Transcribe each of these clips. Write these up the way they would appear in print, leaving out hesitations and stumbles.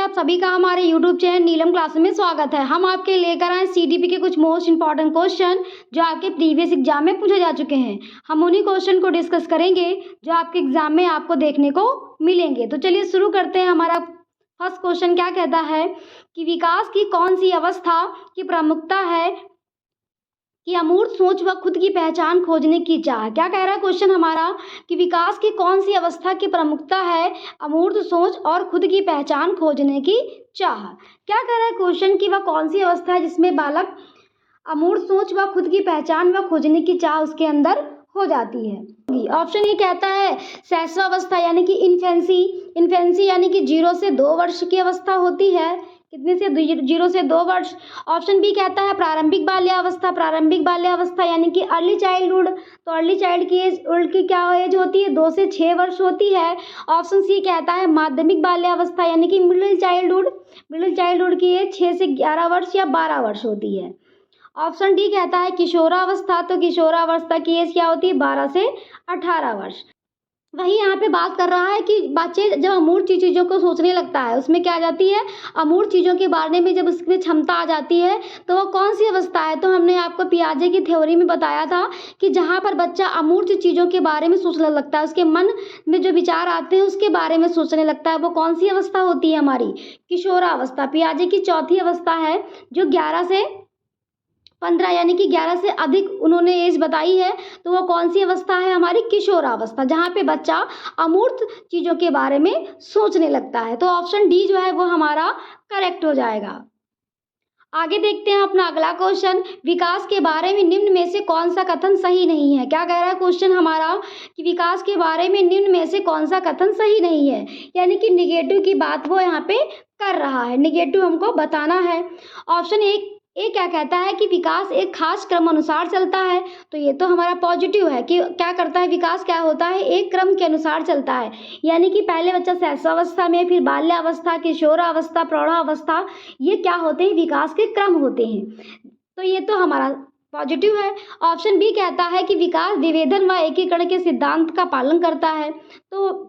आप सभी का हमारे यूट्यूब चैनल नीलम क्लासेस में स्वागत है। हम आपके लेकर आए सीटीपी के कुछ मोस्ट इंपॉर्टेंट क्वेश्चन जो आपके प्रीवियस एग्जाम में पूछे जा चुके हैं। हम उन्हीं क्वेश्चन को डिस्कस करेंगे जो आपके एग्जाम में आपको देखने को मिलेंगे। तो चलिए शुरू करते हैं। हमारा फर्स्ट क्वेश्चन क्या कहता है कि विकास की कौन सी अवस्था की प्रमुखता है कि अमूर्त सोच व खुद की पहचान खोजने की चाह। क्या कह रहा है क्वेश्चन हमारा कि विकास की कौन सी अवस्था की प्रमुखता है अमूर्त सोच और खुद की पहचान खोजने की चाह। क्या कह रहा है क्वेश्चन कि वह कौन सी अवस्था है जिसमें बालक अमूर्त सोच व खुद की पहचान व खोजने की चाह उसके अंदर हो जाती है। ऑप्शन ये कहता है शैशवावस्था यानी कि इन्फेंसी यानी कि 0 से 2 वर्ष की अवस्था होती है। कितने से 0 से 2 वर्ष। ऑप्शन बी कहता है प्रारंभिक बाल्यावस्था यानी कि अर्ली चाइल्डहुड। तो अर्ली चाइल्ड की एज क्या एज होती है 2 से 6 वर्ष होती है। ऑप्शन सी कहता है माध्यमिक बाल्यावस्था यानी कि मिडिल चाइल्डहुड की एज 6 से 11 वर्ष या 12 वर्ष होती है। ऑप्शन डी कहता है किशोरावस्था। तो किशोरावस्था की एज क्या होती है 12 से 18 वर्ष। वही यहाँ पे बात कर रहा है कि बच्चे जब अमूर्त चीज़ों को सोचने लगता है उसमें क्या आ जाती है अमूर्त चीज़ों के बारे में जब उसमें क्षमता आ जाती है तो वो कौन सी अवस्था है। तो हमने आपको पियाजे की थ्योरी में बताया था कि जहाँ पर बच्चा अमूर्त चीज़ों के बारे में सोचने लगता है उसके मन में जो विचार आते हैं उसके बारे में सोचने लगता है वो कौन सी अवस्था होती है हमारी किशोरावस्था। पियाजे की चौथी अवस्था है जो 11 से 15 यानी कि 11 से अधिक उन्होंने एज बताई है। तो वो कौन सी अवस्था है हमारी किशोरावस्था जहाँ पे बच्चा अमूर्त चीज़ों के बारे में सोचने लगता है। तो ऑप्शन डी जो है वो हमारा करेक्ट हो जाएगा। आगे देखते हैं अपना अगला क्वेश्चन। विकास के बारे में निम्न में से कौन सा कथन सही नहीं है। क्या कह रहा है क्वेश्चन हमारा कि विकास के बारे में निम्न में से कौन सा कथन सही नहीं है यानी कि निगेटिव की बात वो यहाँ पे कर रहा है, निगेटिव हमको बताना है। ऑप्शन ए क्या कहता है कि विकास एक खास क्रम अनुसार चलता है। तो ये तो हमारा पॉजिटिव है कि क्या करता है विकास क्या होता है एक क्रम के अनुसार चलता है यानी कि पहले बच्चा शैशवावस्था में फिर बाल्यावस्था किशोरावस्था प्रौढ़ावस्था ये क्या होते हैं विकास के क्रम होते हैं। तो ये तो हमारा पॉजिटिव है। ऑप्शन बी कहता है कि विकास विभेदन व एकीकरण के सिद्धांत का पालन करता है। तो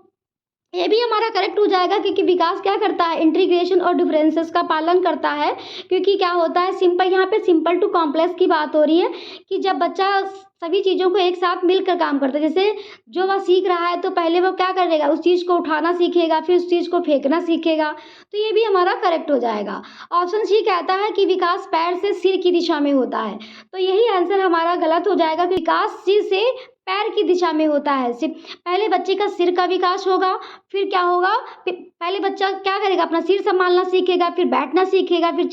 ये भी हमारा करेक्ट हो जाएगा क्योंकि विकास क्या करता है इंटीग्रेशन और डिफरेंसेस का पालन करता है। क्योंकि क्या होता है सिंपल यहाँ पे सिंपल टू कॉम्प्लेक्स की बात हो रही है कि जब बच्चा सभी चीज़ों को एक साथ मिलकर काम करता है जैसे जो वह सीख रहा है तो पहले वो क्या करेगा उस चीज़ को उठाना सीखेगा फिर उस चीज़ को फेंकना सीखेगा। तो ये भी हमारा करेक्ट हो जाएगा। ऑप्शन सी कहता है कि विकास पैर से सिर की दिशा में होता है। तो यही आंसर हमारा गलत हो जाएगा। विकास सिर से पैर की दिशा में होता है। पहले बच्चे का सिर का विकास होगा फिर क्या होगा पहले बच्चा क्या करेगा अपना सिर संभालना सीखेगा फिर बैठना सीखेगा फिर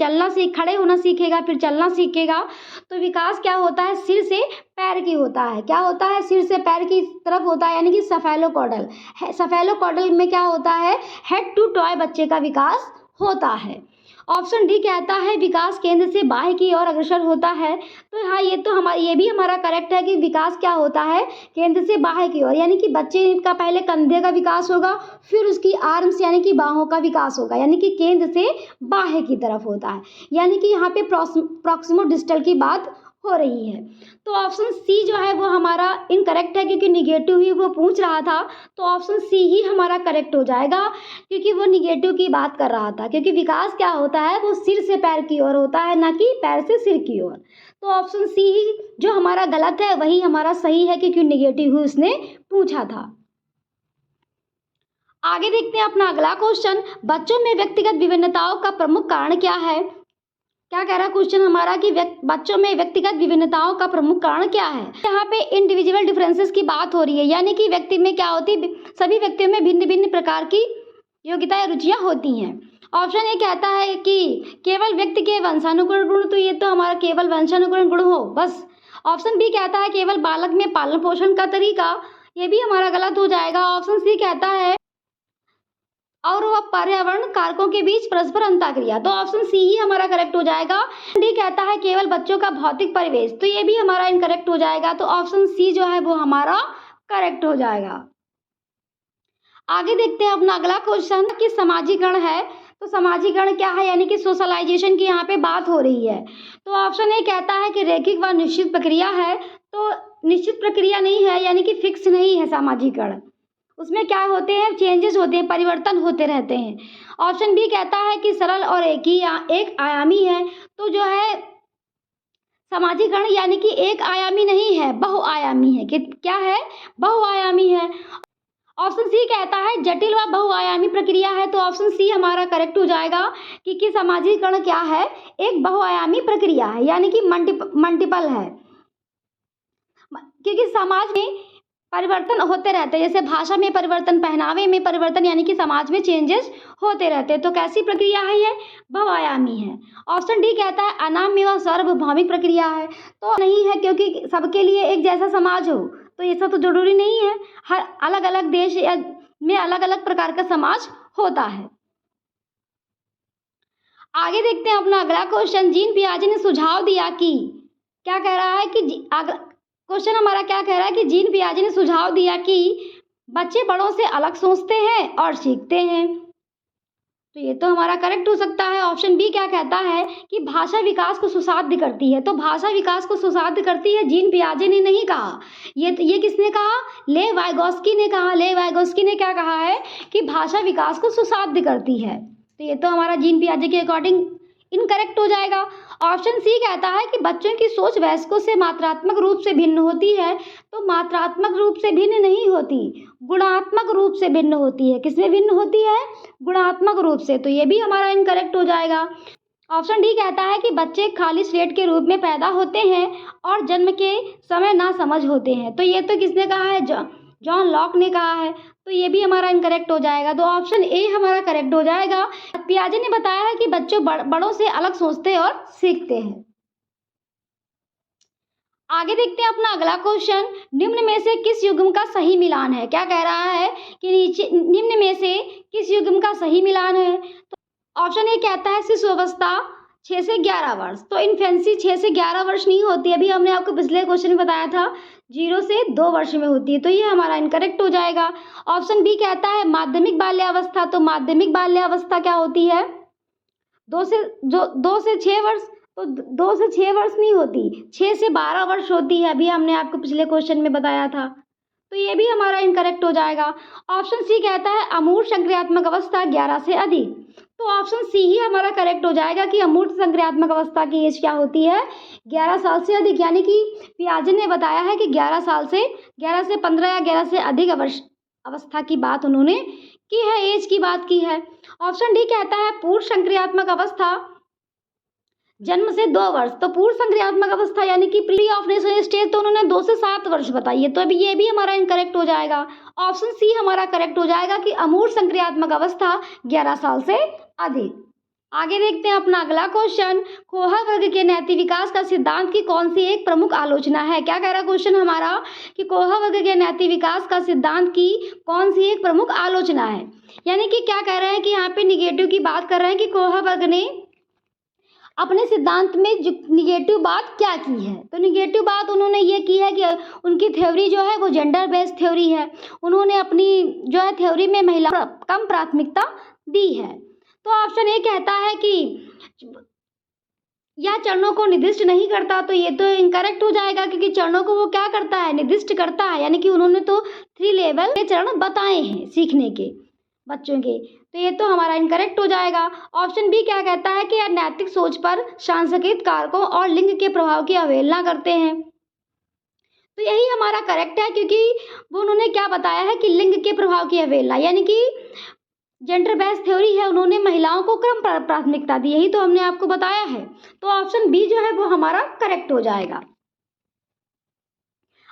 खड़े होना सीखेगा फिर चलना सीखेगा। तो विकास क्या होता है सिर से पैर की होता है। क्या होता है सिर से पैर की तरफ होता है यानी कि सफेलोकॉर्डल में क्या होता है हेड टू टॉय बच्चे का विकास होता है। ऑप्शन डी कहता है विकास केंद्र से बाह्य की ओर अग्रसर होता है। तो हाँ ये भी हमारा करेक्ट है कि विकास क्या होता है केंद्र से बाह्य की ओर यानी कि बच्चे का पहले कंधे का विकास होगा फिर उसकी आर्म्स यानी कि बाहों का विकास होगा यानी कि केंद्र से बाह्य की तरफ होता है यानी कि यहाँ पे प्रॉक्सिमो डिस्टल की बात हो रही है। तो ऑप्शन सी जो है वो हमारा इनकरेक्ट है क्योंकि निगेटिव ही वो पूछ रहा था। तो ऑप्शन सी ही हमारा करेक्ट हो जाएगा क्योंकि वो निगेटिव की बात कर रहा था क्योंकि विकास क्या होता है वो सिर से पैर की ओर होता है ना कि पैर से सिर की ओर। तो ऑप्शन सी ही जो हमारा गलत है वही हमारा सही है क्योंकि निगेटिव ही उसने पूछा था। आगे देखते हैं अपना अगला क्वेश्चन। बच्चों में व्यक्तिगत विभिन्नताओं का प्रमुख कारण क्या है। क्या कह रहा है क्वेश्चन हमारा कि बच्चों में व्यक्तिगत विभिन्नताओं का प्रमुख कारण क्या है। यहाँ पे इंडिविजुअल डिफरेंसेस की बात हो रही है यानी कि व्यक्ति में क्या होती है सभी व्यक्तियों में भिन्न भिन्न प्रकार की योग्यता या रुचियाँ होती हैं। ऑप्शन ए कहता है कि केवल व्यक्ति के वंशानुगुण गुण। तो ये तो हमारा केवल वंशानुगुण गुण हो बस। ऑप्शन बी कहता है केवल बालक में पालन पोषण का तरीका। ये भी हमारा गलत हो जाएगा। ऑप्शन सी कहता है और वह पर्यावरण कारकों के बीच परस्पर अंतःक्रिया। तो ऑप्शन सी ही हमारा करेक्ट हो जाएगा। डी कहता है केवल बच्चों का भौतिक परिवेश। तो ये भी हमारा इनकरेक्ट हो जाएगा। तो ऑप्शन सी जो है वो हमारा करेक्ट हो जाएगा। आगे देखते हैं अपना अगला क्वेश्चन कि समाजीकरण है। तो समाजीकरण क्या है यानी कि सोशलाइजेशन की यहाँ पे बात हो रही है। तो ऑप्शन ए कहता है कि रैखिक व निश्चित प्रक्रिया है। तो निश्चित प्रक्रिया नहीं है यानी कि फिक्स नहीं है समाजीकरण। उसमें क्या होते हैं, चेंजेस होते हैं, परिवर्तन होते रहते हैं। ऑप्शन बी कहता है कि सरल और एक आयामी है। तो जो है समाजीकरण यानी कि एक आयामी नहीं है, बहुआयामी है। कि क्या है, बहुआयामी है। ऑप्शन सी कहता है जटिल व बहुआयामी प्रक्रिया है। तो ऑप्शन सी हमारा करेक्ट हो जाएगा कि समाजीकरण क्या है, एक बहुआयामी प्रक्रिया है, यानी कि मल्टीपल है। क्योंकि समाज में परिवर्तन होते रहते हैं, जैसे भाषा में परिवर्तन, पहनावे में परिवर्तन, यानी कि समाज में चेंजेस होते रहते हैं। तो कैसी प्रक्रिया है ये, बहुआयामी है। ऑप्शन डी कहता है अनाम्य व सार्वभौमिक प्रक्रिया है। तो नहीं है, क्योंकि सबके लिए एक जैसा समाज हो तो ऐसा तो जरूरी नहीं है, हर अलग अलग देश में अलग अलग प्रकार का समाज होता है। आगे देखते हैं अपना अगला क्वेश्चन। जीन पियाजे ने सुझाव दिया कि, क्या कह रहा है कि क्वेश्चन हमारा क्या कह रहा है कि जीन पियाजे ने सुझाव दिया कि बच्चे बड़ों से अलग सोचते हैं और सीखते हैं। तो ये तो हमारा करेक्ट हो सकता है। ऑप्शन बी क्या कहता है कि भाषा विकास को सुसाध्य करती है। तो भाषा विकास को सुसाध्य करती है, जीन पियाजे ने नहीं कहा, ये किसने कहा, ले वाइगोस्की ने कहा। ले वाइगोस्की ने क्या कहा है कि भाषा विकास को सुसाध्य करती है। तो ये तो हमारा जीन पियाजे के अकॉर्डिंग इनकरेक्ट हो जाएगा। ऑप्शन सी कहता है कि बच्चों की सोच वयस्कों से मात्रात्मक रूप से भिन्न होती है। तो मात्रात्मक रूप से भिन्न नहीं होती, गुणात्मक रूप से भिन्न होती है। किसमें भिन्न होती है, गुणात्मक रूप से। तो ये भी हमारा इनकरेक्ट हो जाएगा। ऑप्शन डी कहता है कि बच्चे खाली स्लेट के रूप में पैदा होते हैं और जन्म के समय ना समझ होते हैं। तो ये तो किसने कहा है, जॉन लॉक ने कहा है। तो ये भी हमारा इनकरेक्ट हो जाएगा। तो ऑप्शन ए हमारा करेक्ट हो जाएगा। पियाजे ने बताया है कि बच्चों बड़ों से अलग सोचते और सीखते हैं। आगे देखते हैं अपना अगला क्वेश्चन। निम्न में से किस युग्म का सही मिलान है। क्या कह रहा है कि निम्न में से किस युग्म का सही मिलान है। तो ऑप्शन ए कहता है शिशु अवस्था 6 से 11 वर्ष। तो इन्फेंसी 6 से 11 वर्ष नहीं होती, अभी हमने आपको पिछले क्वेश्चन में बताया था 0 से 2 वर्ष में होती है। तो ये हमारा इनकरेक्ट हो जाएगा। ऑप्शन बी कहता है माध्यमिक बाल्यावस्था। तो माध्यमिक बाल्यावस्था क्या होती है, 2 से 6 वर्ष। तो 2 से 6 वर्ष नहीं होती, 6 से 12 वर्ष होती है, अभी हमने आपको पिछले क्वेश्चन में बताया था। तो ये भी हमारा इनकरेक्ट हो जाएगा। ऑप्शन सी कहता है अमूर्त संक्रियात्मक अवस्था 11 से अधिक। तो ऑप्शन सी ही हमारा करेक्ट हो जाएगा कि अमूर्त संक्रियात्मक अवस्था की एज क्या होती है, 11 साल से अधिक। यानी कि पियाजे ने बताया है कि 11 से 15 या 11 से अधिक अवस्था की बात उन्होंने की है, एज की बात की है। ऑप्शन डी कहता है पूर्व संक्रियात्मक अवस्था जन्म से 2 वर्ष। तो पूर्व संक्रियात्मक अवस्था यानी कि प्री ऑफ नेशनल स्टेज, तो उन्होंने 2 से 7 वर्ष बताई है। तो अभी ये भी हमारा इनकरेक्ट हो जाएगा। ऑप्शन सी हमारा करेक्ट हो जाएगा कि अमूर्त संक्रियात्मक अवस्था 11 साल से अधिक। आगे देखते हैं अपना अगला क्वेश्चन। कोहर वर्ग के नैतिक विकास का सिद्धांत की कौन सी एक प्रमुख आलोचना है। क्या कह रहा है क्वेश्चन हमारा कि कोहर वर्ग के नैतिक विकास का सिद्धांत की कौन सी एक प्रमुख आलोचना है। यानी कि क्या कह रहे हैं कि यहाँ पे निगेटिव की बात कर रहे हैं कि कोहर वर्ग ने अपने सिद्धांत में निगेटिव बात क्या की है। तो निगेटिव बात उन्होंने ये की है कि उनकी थ्योरी जो है वो जेंडर बेस्ड थ्योरी है। उन्होंने अपनी जो है थ्योरी में महिला कम प्राथमिकता दी है। तो ऑप्शन ए कहता है कि यह चरणों को निर्दिष्ट नहीं करता। तो ये तो इनकरेक्ट हो जाएगा, क्योंकि चरणों को वो क्या करता है, निर्दिष्ट करता है। यानी कि उन्होंने तो 3 लेवल के चरण बताए हैं सीखने के बच्चों के। तो ये तो हमारा इनकरेक्ट हो जाएगा। ऑप्शन बी क्या कहता है कि नैतिक सोच पर सांस्कृतिक कारकों और लिंग के प्रभाव की अवहेलना करते हैं। तो यही हमारा करेक्ट है, क्योंकि वो उन्होंने क्या बताया है कि लिंग के प्रभाव की अवहेलना, यानी कि जेंडर बेस्ड थ्योरी है, उन्होंने महिलाओं को क्रम प्राथमिकता दी। यही तो हमने आपको बताया है। तो ऑप्शन बी जो है वो हमारा करेक्ट हो जाएगा।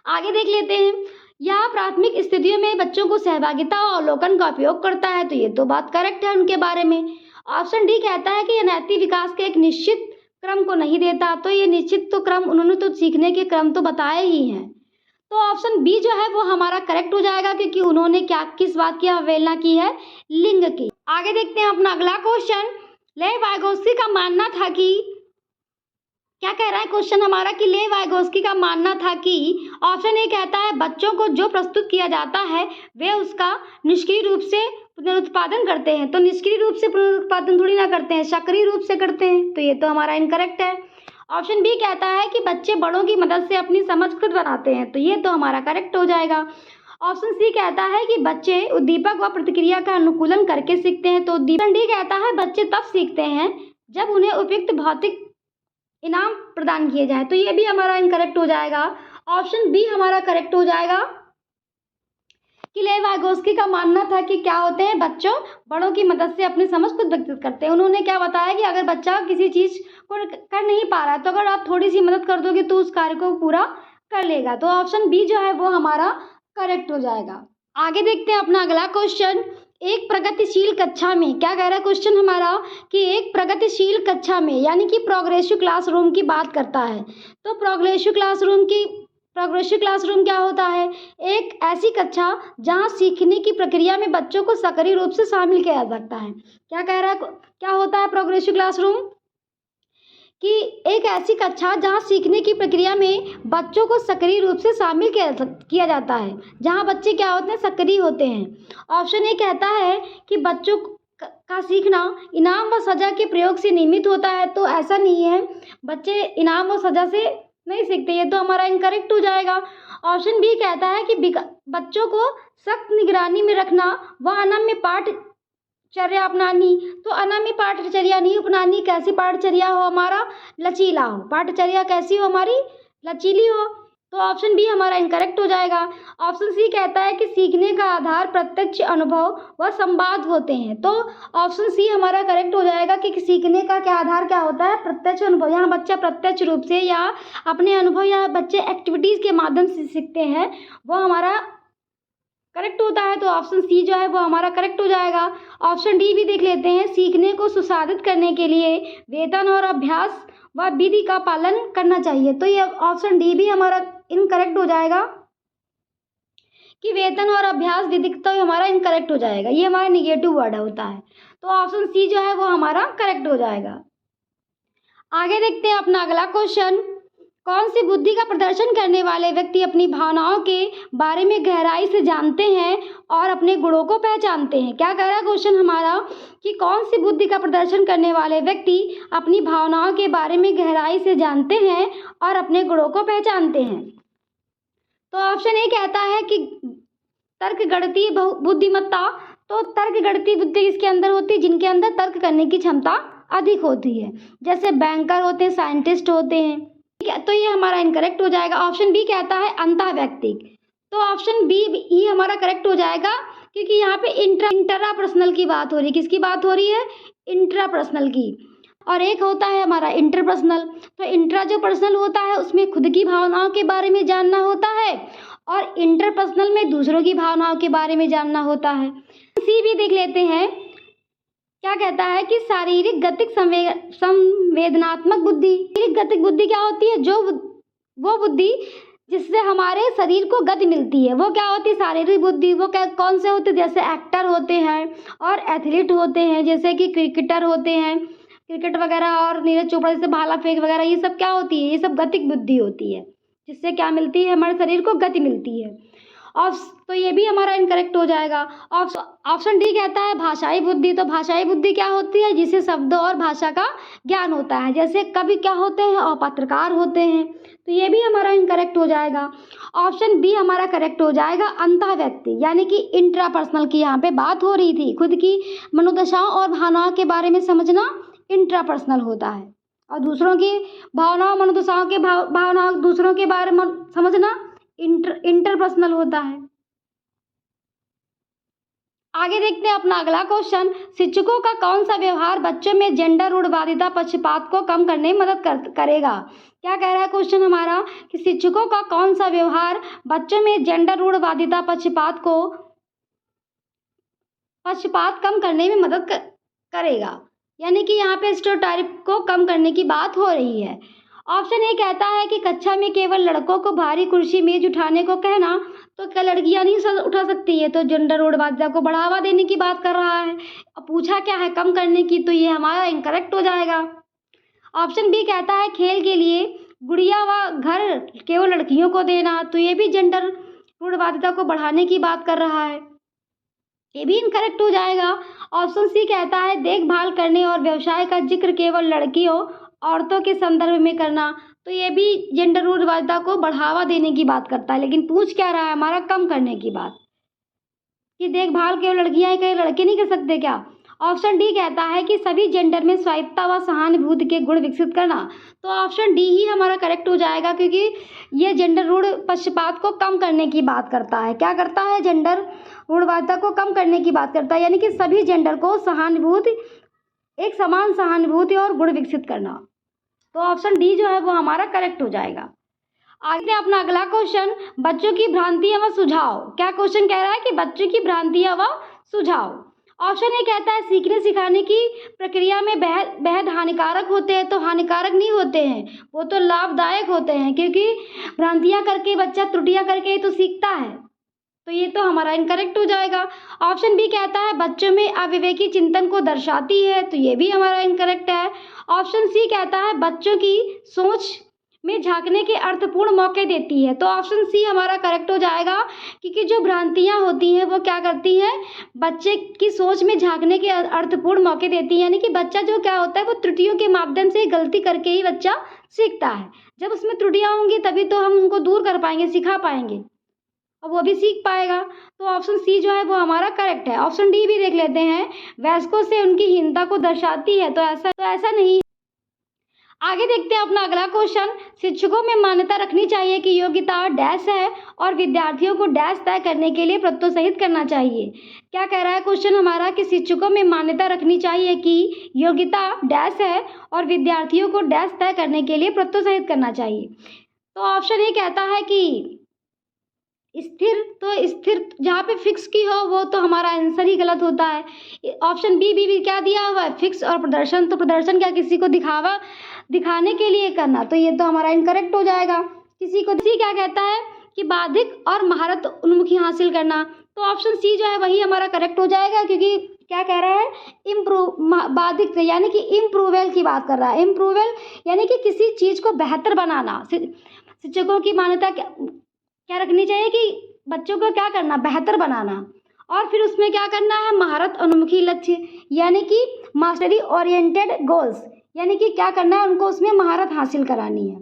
आगे देख लेते हैं। यह प्राथमिक स्थितियों में बच्चों को सहभागिता और अवलोकन का उपयोग करता है। तो ये तो बात करेक्ट है उनके बारे में। ऑप्शन डी कहता है कि यह नैतिक विकास के एक निश्चित क्रम को नहीं देता। तो ये निश्चित तो क्रम, उन्होंने तो सीखने के क्रम तो बताए ही हैं। तो ऑप्शन बी जो है वो हमारा करेक्ट हो जाएगा, क्योंकि उन्होंने क्या किस बात की अवहेलना की है, लिंग की। आगे देखते हैं अपना अगला क्वेश्चन। ले वाइगोस्की का मानना था कि, क्या कह रहा है क्वेश्चन हमारा कि ले वाइगोस्की का मानना था कि ऑप्शन ए कहता है बच्चों को जो प्रस्तुत किया जाता है वे उसका निष्क्रिय रूप से पुनरुत्पादन करते हैं। तो निष्क्रिय रूप से पुनरुत्पादन थोड़ी ना करते हैं, सक्रिय रूप से करते हैं। तो ये तो हमारा इनकरेक्ट है। ऑप्शन बी कहता है कि बच्चे बड़ों की मदद से अपनी समझ खुद बनाते हैं। तो ये तो हमारा करेक्ट हो जाएगा। ऑप्शन सी कहता है कि बच्चे उद्दीपक व प्रतिक्रिया का अनुकूलन करके सीखते हैं, तो ऑप्शन डी कहता है बच्चे तब सीखते हैं जब उन्हें उपयुक्त भौतिक इनाम प्रदान किए जाए, तो ये भी हमारा इनकरेक्ट हो जाएगा। ऑप्शन बी हमारा करेक्ट हो जाएगा कि लेव वाइगोस्की का मानना था कि क्या होते हैं, बच्चों बड़ों की मदद से अपनी समझ खुद विकसित करते हैं। उन्होंने क्या बताया कि अगर बच्चा किसी चीज़ को कर नहीं पा रहा है तो अगर आप थोड़ी सी मदद कर दोगे तो उस कार्य को पूरा कर लेगा, तो ऑप्शन बी जो है वो हमारा करेक्ट हो जाएगा। आगे देखते हैं अपना अगला क्वेश्चन। एक प्रगतिशील कक्षा में, क्या कह रहा है क्वेश्चन हमारा कि एक प्रगतिशील कक्षा में यानी कि प्रोग्रेसिव क्लासरूम की बात करता है। तो प्रोग्रेसिव क्लासरूम क्या होता है, एक ऐसी कक्षा जहां सीखने की प्रक्रिया में बच्चों को सक्रिय रूप से शामिल किया जा सकता है। क्या कह रहा है, क्या होता है प्रोग्रेसिव क्लासरूम, कि एक ऐसी कक्षा जहां सीखने की प्रक्रिया में बच्चों को सक्रिय रूप से शामिल किया जाता है, जहां बच्चे क्या होते हैं, सक्रिय होते हैं। ऑप्शन ए कहता है कि बच्चों का सीखना इनाम व सजा के प्रयोग से नियमित होता है, तो ऐसा नहीं है, बच्चे इनाम व सजा से नहीं सीखते, ये तो हमारा इनकरेक्ट हो जाएगा। ऑप्शन बी कहता है कि बच्चों को सख्त निगरानी में रखना व अनम्य पाठचर्या अपनानी, तो अनम्य पाठचर्या नहीं अपनानी, कैसी पाठचर्या हो, हमारा लचीला हो, पाठचर्या कैसी हो, हमारी लचीली हो, तो ऑप्शन बी हमारा इनकरेक्ट हो जाएगा। ऑप्शन सी कहता है कि सीखने का आधार प्रत्यक्ष अनुभव व संवाद होते हैं, तो ऑप्शन सी हमारा करेक्ट हो जाएगा कि सीखने का क्या आधार क्या होता है, प्रत्यक्ष अनुभव। यहाँ बच्चा प्रत्यक्ष रूप से या अपने अनुभव या बच्चे एक्टिविटीज़ के माध्यम से सीखते हैं, वो हमारा करेक्ट होता है, तो ऑप्शन सी जो है वो हमारा करेक्ट हो जाएगा। ऑप्शन डी भी देख लेते हैं। सीखने को सुसाधित करने के लिए वेतन और अभ्यास व विधि का पालन करना चाहिए, तो ये ऑप्शन डी भी हमारा इनकरेक्ट हो जाएगा कि वेतन और अभ्यास विधि, तो हमारा इनकरेक्ट हो जाएगा, ये हमारा निगेटिव वर्ड होता है, तो ऑप्शन सी जो है वो हमारा करेक्ट हो जाएगा। आगे देखते हैं अपना अगला क्वेश्चन। कौन सी बुद्धि का प्रदर्शन करने वाले व्यक्ति अपनी भावनाओं के बारे में गहराई से जानते हैं और अपने गुणों को पहचानते हैं। क्या कह रहा है क्वेश्चन हमारा कि कौन सी बुद्धि का प्रदर्शन करने वाले व्यक्ति अपनी भावनाओं के बारे में गहराई से जानते हैं और अपने गुणों को पहचानते हैं, तो ऑप्शन ए कहता है कि तर्क गणितीय बुद्धिमत्ता, तो तर्क गणितीय बुद्धि किसके अंदर होती है, जिनके अंदर तर्क करने की क्षमता अधिक होती है, जैसे बैंकर होते हैं, साइंटिस्ट होते हैं, ठीक है, तो ये हमारा इनकरेक्ट हो जाएगा। ऑप्शन बी कहता है अंतःवैयक्तिक, तो ऑप्शन बी ही हमारा करेक्ट हो जाएगा, क्योंकि यहाँ पे इंट्रापर्सनल की बात हो रही है, किसकी बात हो रही है, इंट्रापर्सनल की, और एक होता है हमारा इंटरपर्सनल। तो इंट्रा जो पर्सनल होता है उसमें खुद की भावनाओं के बारे में जानना होता है, और इंटरपर्सनल में दूसरों की भावनाओं के बारे में जानना होता है। सी भी देख लेते हैं। क्या कहता है कि शारीरिक गतिक संवेदनात्मक बुद्धि। शारीरिक गतिक बुद्धि क्या होती है, जो वो बुद्धि जिससे हमारे शरीर को गति मिलती है, वो क्या होती है, शारीरिक बुद्धि। वो क्या कौन से होते हैं, जैसे एक्टर होते हैं और एथलीट होते हैं, जैसे कि क्रिकेटर होते हैं, क्रिकेट वगैरह, और नीरज चोपड़ा जैसे भाला फेंक वगैरह, ये सब क्या होती है, ये सब गतिक बुद्धि होती है, जिससे क्या मिलती है, हमारे शरीर को गति मिलती है। और तो ये भी हमारा इनकरेक्ट हो जाएगा। ऑप्शन डी कहता है भाषाई बुद्धि। तो भाषाई बुद्धि क्या होती है, जिसे शब्दों और भाषा का ज्ञान होता है, जैसे कवि क्या होते हैं, और पत्रकार होते हैं, तो ये भी हमारा इनकरेक्ट हो जाएगा। ऑप्शन बी हमारा करेक्ट हो जाएगा अंतःव्यक्ति, यानी कि इंट्रापर्सनल की यहाँ पे बात हो रही थी, खुद की मनोदशाओं और भावनाओं के बारे में समझना इंट्रापर्सनल होता है, और दूसरों की भावनाओं मनोदशाओं के भावनाओं दूसरों के बारे में समझना इंटरपर्सनल होता है। आगे देखते हैं अपना अगला क्वेश्चन। शिक्षकों का कौन सा व्यवहार बच्चों में जेंडर रूढ़वादिता पक्षपात को कम करने में मदद करेगा। क्या कह रहा है क्वेश्चन हमारा कि शिक्षकों का कौन सा व्यवहार बच्चों में जेंडर रूढ़वादिता पक्षपात कम करने में मदद करेगा, यानी कि यहाँ पे स्टेरियोटाइप को कम करने की बात हो रही है। ऑप्शन ए कहता है कि कक्षा में केवल लड़कों को भारी कुर्सी मेज उठाने को कहना, तो क्या लड़कियां नहीं उठा सकती है, तो जेंडर रूढ़वादिता को बढ़ावा देने की बात कर रहा है। अब पूछा क्या है, कम करने की, तो ये हमारा इनकरेक्ट हो जाएगा। ऑप्शन बी कहता है खेल के लिए गुड़िया व घर केवल लड़कियों को देना, तो ये भी जेंडर रूढ़वादिता को बढ़ाने की बात कर रहा है, ये भी इनकरेक्ट हो जाएगा। ऑप्शन सी कहता है देखभाल करने और व्यवसाय का जिक्र केवल लड़कियों औरतों के संदर्भ में करना, तो ये भी जेंडर रूढ़िवादिता को बढ़ावा देने की बात करता है, लेकिन पूछ क्या रहा है हमारा, कम करने की बात, कि देखभाल केवल लड़कियां ही कहीं लड़के नहीं कर सकते क्या। ऑप्शन डी कहता है कि सभी जेंडर में स्वायत्तता व सहानुभूति के गुण विकसित करना। तो ऑप्शन डी ही हमारा करेक्ट हो जाएगा, क्योंकि ये जेंडर रूढ़ पक्षपात को कम करने की बात करता है। क्या करता है, जेंडर रूढ़िवादिता को कम करने की बात करता है, यानी कि सभी जेंडर को सहानुभूति, एक समान सहानुभूति और गुण विकसित करना। तो ऑप्शन डी जो है वो हमारा करेक्ट हो जाएगा। आगे अपना अगला क्वेश्चन, बच्चों की भ्रांतियां व सुझाव। क्या क्वेश्चन कह रहा है कि बच्चों की भ्रांतियां व सुझाव। ऑप्शन ए कहता है सीखने सिखाने की प्रक्रिया में बेहद हानिकारक होते हैं। तो हानिकारक नहीं होते हैं, वो तो लाभदायक होते हैं, क्योंकि भ्रांतियां करके बच्चा त्रुटियां करके ही तो सीखता है। तो ये तो हमारा इनकरेक्ट हो जाएगा। ऑप्शन बी कहता है बच्चों में अविवेकी चिंतन को दर्शाती है। तो ये भी हमारा इनकरेक्ट है। ऑप्शन सी कहता है बच्चों की सोच में झांकने के अर्थपूर्ण मौके देती है। तो ऑप्शन सी हमारा करेक्ट हो जाएगा, क्योंकि जो भ्रांतियां होती हैं वो क्या करती हैं, बच्चे की सोच में झांकने के अर्थपूर्ण मौके देती है। यानी कि बच्चा जो क्या होता है वो त्रुटियों के माध्यम से गलती करके ही बच्चा सीखता है। जब उसमें त्रुटियां होंगी तभी तो हम उनको दूर कर पाएंगे, सिखा पाएंगे, और वो भी सीख पाएगा। तो ऑप्शन सी जो है वो हमारा करेक्ट है। ऑप्शन डी भी देख लेते हैं, वयस्कों से उनकी हीनता को दर्शाती है। तो ऐसा नहीं। आगे देखते हैं अपना अगला क्वेश्चन, शिक्षकों में मान्यता रखनी चाहिए कि योग्यता डैश है और विद्यार्थियों को डैश तय करने के लिए प्रोत्साहित करना चाहिए। क्या कह रहा है क्वेश्चन हमारा, कि शिक्षकों में मान्यता रखनी चाहिए कि योग्यता डैश है और विद्यार्थियों को डैश तय करने के लिए प्रोत्साहित करना चाहिए। तो ऑप्शन ए कहता है कि स्थिर, तो स्थिर जहाँ पे फिक्स की हो वो तो हमारा आंसर ही गलत होता है। ऑप्शन बी भी क्या दिया हुआ है, फिक्स और प्रदर्शन। तो प्रदर्शन क्या, किसी को दिखाने के लिए करना। तो ये तो हमारा इनकरेक्ट हो जाएगा। किसी क्या कहता है कि बाधिक और महारत उन्मुखी हासिल करना। तो ऑप्शन सी जो है वही हमारा करेक्ट हो जाएगा, क्योंकि क्या कह रहा है, बाधिक यानी कि इम्प्रूवल की बात कर रहा है। इम्प्रूवल यानी कि किसी चीज़ को बेहतर बनाना। शिक्षकों की मान्यता क्या रखनी चाहिए कि बच्चों को क्या करना, बेहतर बनाना, और फिर उसमें क्या करना है, महारत उन्मुखी लक्ष्य, यानी कि मास्टरी ओरिएंटेड गोल्स, यानी कि क्या करना है, उनको उसमें महारत हासिल करानी है।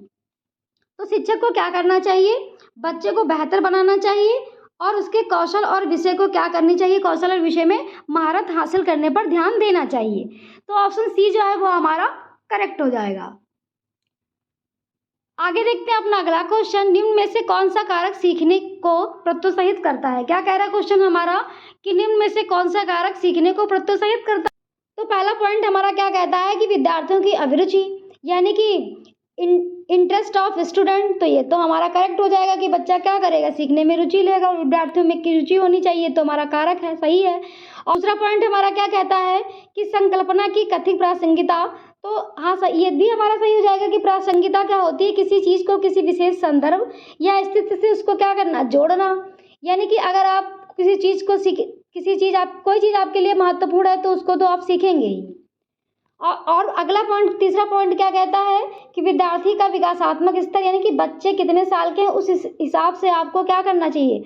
तो शिक्षक को क्या करना चाहिए, बच्चे को बेहतर बनाना चाहिए और उसके कौशल और विषय को क्या करनी चाहिए, कौशल और विषय में महारत हासिल करने पर ध्यान देना चाहिए। तो ऑप्शन सी जो है वो हमारा करेक्ट हो जाएगा। आगे देखते हैं अपना अगला क्वेश्चन, निम्न में से कौन सा कारक सीखने को प्रोत्साहित करता है। क्या कह रहा है क्वेश्चन हमारा, कि निम्न में से कौन सा कारक सीखने को प्रोत्साहित करता है। तो पहला पॉइंट हमारा क्या कहता है कि विद्यार्थियों की अभिरुचि, यानी कि इंटरेस्ट ऑफ स्टूडेंट। तो ये तो हमारा करेक्ट हो जाएगा कि बच्चा क्या करेगा, सीखने में रुचि लेगा, विद्यार्थियों में की रुचि होनी चाहिए। तो हमारा कारक है, सही है। और दूसरा पॉइंट हमारा क्या कहता है कि संकल्पना की कथित प्रासंगिकता। तो हाँ, ये भी हमारा सही हो जाएगा कि प्रासंगिकता क्या होती है, किसी चीज़ को किसी विशेष संदर्भ या स्थिति से उसको क्या करना, जोड़ना। यानी कि अगर आप किसी चीज़ को कोई चीज़ आपके लिए महत्वपूर्ण है तो उसको तो आप सीखेंगे ही। और अगला पॉइंट, तीसरा पॉइंट क्या कहता है कि विद्यार्थी का विकासात्मक स्तर, यानी कि बच्चे कितने साल के हैं उस हिसाब से आपको क्या करना चाहिए,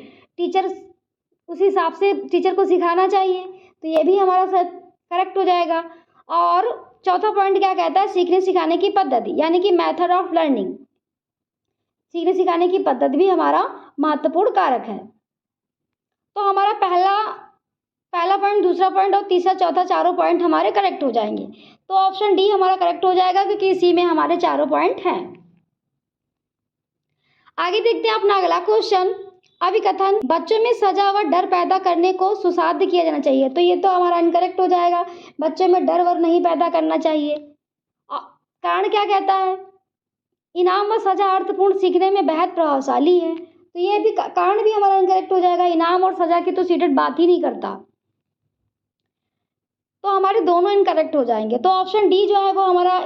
उस हिसाब से टीचर को सिखाना चाहिए। तो ये भी हमारा करेक्ट हो जाएगा। और चौथा पॉइंट क्या कहता है, सीखने सिखाने की पद्धति, यानी कि मेथड ऑफ लर्निंग, सीखने सिखाने की पद्धति भी हमारा महत्वपूर्ण कारक है। तो हमारा पहला पॉइंट, दूसरा पॉइंट और तीसरा चौथा चारों पॉइंट हमारे करेक्ट हो जाएंगे। तो ऑप्शन डी हमारा करेक्ट हो जाएगा, क्योंकि इसी में हमारे चारों पॉइंट हैं। आगे देखते हैं अपना अगला क्वेश्चन, अभिकथन, बच्चों में सजा व डर पैदा करने को सुसाध्य किया जाना चाहिए। तो ये तो हमारा इनकरेक्ट हो जाएगा, बच्चों में डर वर नहीं पैदा करना चाहिए। कारण क्या कहता है, इनाम व सजा अर्थपूर्ण सीखने में बेहद प्रभावशाली है। तो ये भी कारण भी हमारा इनकरेक्ट हो जाएगा, इनाम और सजा की तो सीटेट बात ही नहीं करता। तो हमारे दोनों इनकरेक्ट हो जाएंगे। तो ऑप्शन डी जो है वो हमारा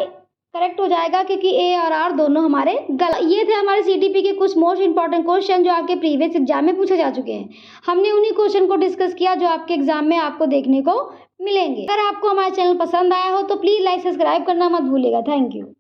करेक्ट हो जाएगा, क्योंकि ए और आर दोनों हमारे गलत। ये थे हमारे सीटीपी के कुछ मोस्ट इंपॉर्टेंट क्वेश्चन जो आपके प्रीवियस एग्जाम में पूछे जा चुके हैं। हमने उन्हीं क्वेश्चन को डिस्कस किया जो आपके एग्जाम में आपको देखने को मिलेंगे। अगर आपको हमारा चैनल पसंद आया हो तो प्लीज़ लाइक सब्सक्राइब करना मत भूलिएगा। Thank you.